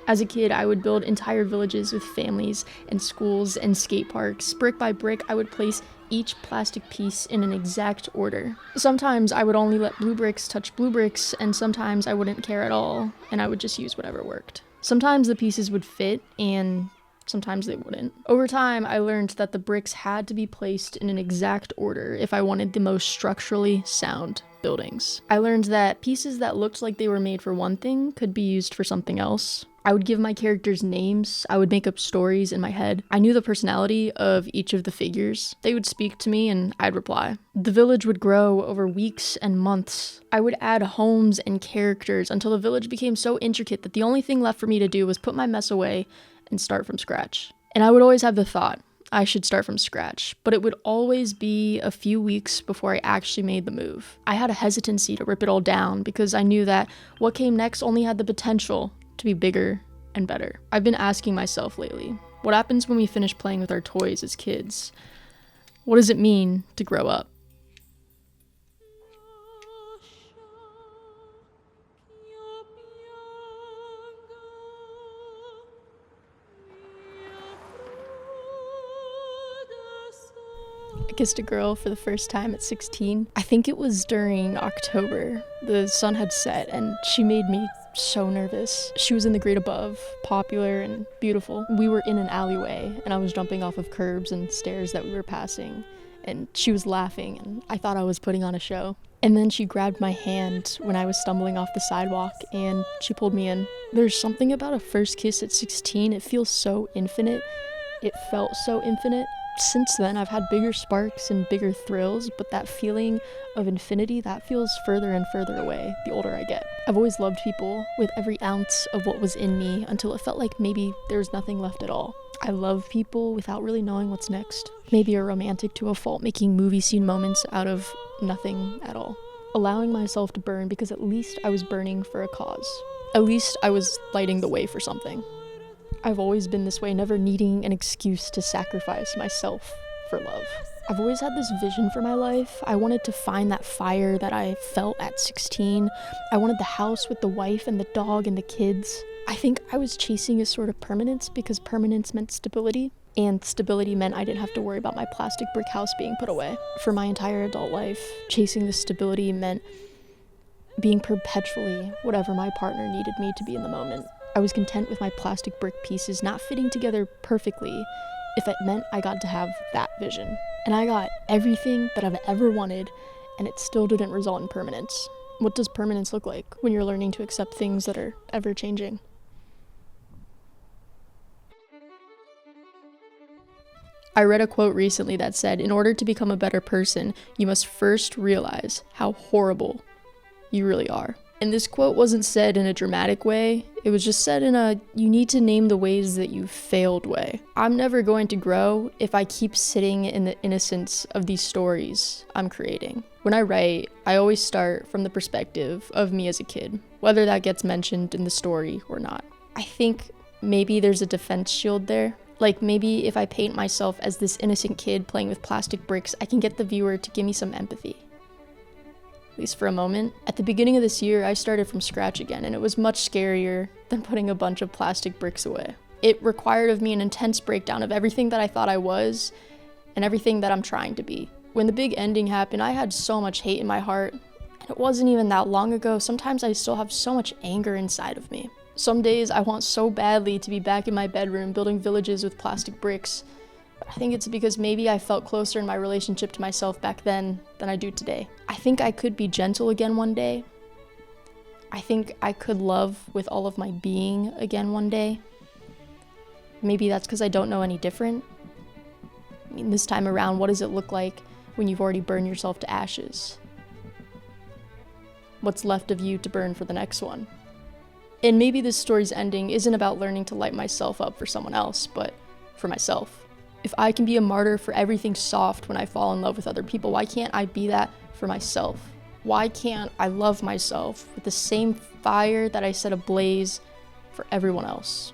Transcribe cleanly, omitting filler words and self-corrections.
As a kid, I would build entire villages with families and schools and skate parks. Brick by brick, I would place each plastic piece in an exact order. Sometimes I would only let blue bricks touch blue bricks, and sometimes I wouldn't care at all, and I would just use whatever worked. Sometimes the pieces would fit, and sometimes they wouldn't. Over time, I learned that the bricks had to be placed in an exact order if I wanted the most structurally sound buildings. I learned that pieces that looked like they were made for one thing could be used for something else. I would give my characters names. I would make up stories in my head. I knew the personality of each of the figures. They would speak to me and I'd reply. The village would grow over weeks and months. I would add homes and characters until the village became so intricate that the only thing left for me to do was put my mess away and start from scratch. And I would always have the thought, I should start from scratch, but it would always be a few weeks before I actually made the move. I had a hesitancy to rip it all down because I knew that what came next only had the potential to be bigger and better. I've been asking myself lately, what happens when we finish playing with our toys as kids? What does it mean to grow up? I kissed a girl for the first time at 16. I think it was during October. The sun had set and she made me so nervous. She was in the grade above, popular and beautiful. We were in an alleyway and I was jumping off of curbs and stairs that we were passing, and she was laughing and I thought I was putting on a show. And then she grabbed my hand when I was stumbling off the sidewalk and she pulled me in. There's something about a first kiss at 16. It feels so infinite. It felt so infinite. Since then, I've had bigger sparks and bigger thrills, but that feeling of infinity, that feels further and further away the older I get. I've always loved people with every ounce of what was in me until it felt like maybe there was nothing left at all. I love people without really knowing what's next. Maybe a romantic to a fault, making movie scene moments out of nothing at all. Allowing myself to burn because at least I was burning for a cause. At least I was lighting the way for something. I've always been this way, never needing an excuse to sacrifice myself for love. I've always had this vision for my life. I wanted to find that fire that I felt at 16. I wanted the house with the wife and the dog and the kids. I think I was chasing a sort of permanence because permanence meant stability, and stability meant I didn't have to worry about my plastic brick house being put away. For my entire adult life, chasing the stability meant being perpetually whatever my partner needed me to be in the moment. I was content with my plastic brick pieces not fitting together perfectly if it meant I got to have that vision. And I got everything that I've ever wanted, and it still didn't result in permanence. What does permanence look like when you're learning to accept things that are ever changing? I read a quote recently that said, in order to become a better person, you must first realize how horrible you really are. And this quote wasn't said in a dramatic way. It was just said in a, you need to name the ways that you failed way. I'm never going to grow if I keep sitting in the innocence of these stories I'm creating. When I write, I always start from the perspective of me as a kid, whether that gets mentioned in the story or not. I think maybe there's a defense shield there. Like maybe if I paint myself as this innocent kid playing with plastic bricks, I can get the viewer to give me some empathy. At least for a moment. At the beginning of this year, I started from scratch again, and it was much scarier than putting a bunch of plastic bricks away. It required of me an intense breakdown of everything that I thought I was and everything that I'm trying to be. When the big ending happened, I had so much hate in my heart, and it wasn't even that long ago. Sometimes I still have so much anger inside of me. Some days I want so badly to be back in my bedroom building villages with plastic bricks. I think it's because maybe I felt closer in my relationship to myself back then than I do today. I think I could be gentle again one day. I think I could love with all of my being again one day. Maybe that's because I don't know any different. I mean, this time around, what does it look like when you've already burned yourself to ashes? What's left of you to burn for the next one? And maybe this story's ending isn't about learning to light myself up for someone else, but for myself. If I can be a martyr for everything soft when I fall in love with other people, why can't I be that for myself? Why can't I love myself with the same fire that I set ablaze for everyone else?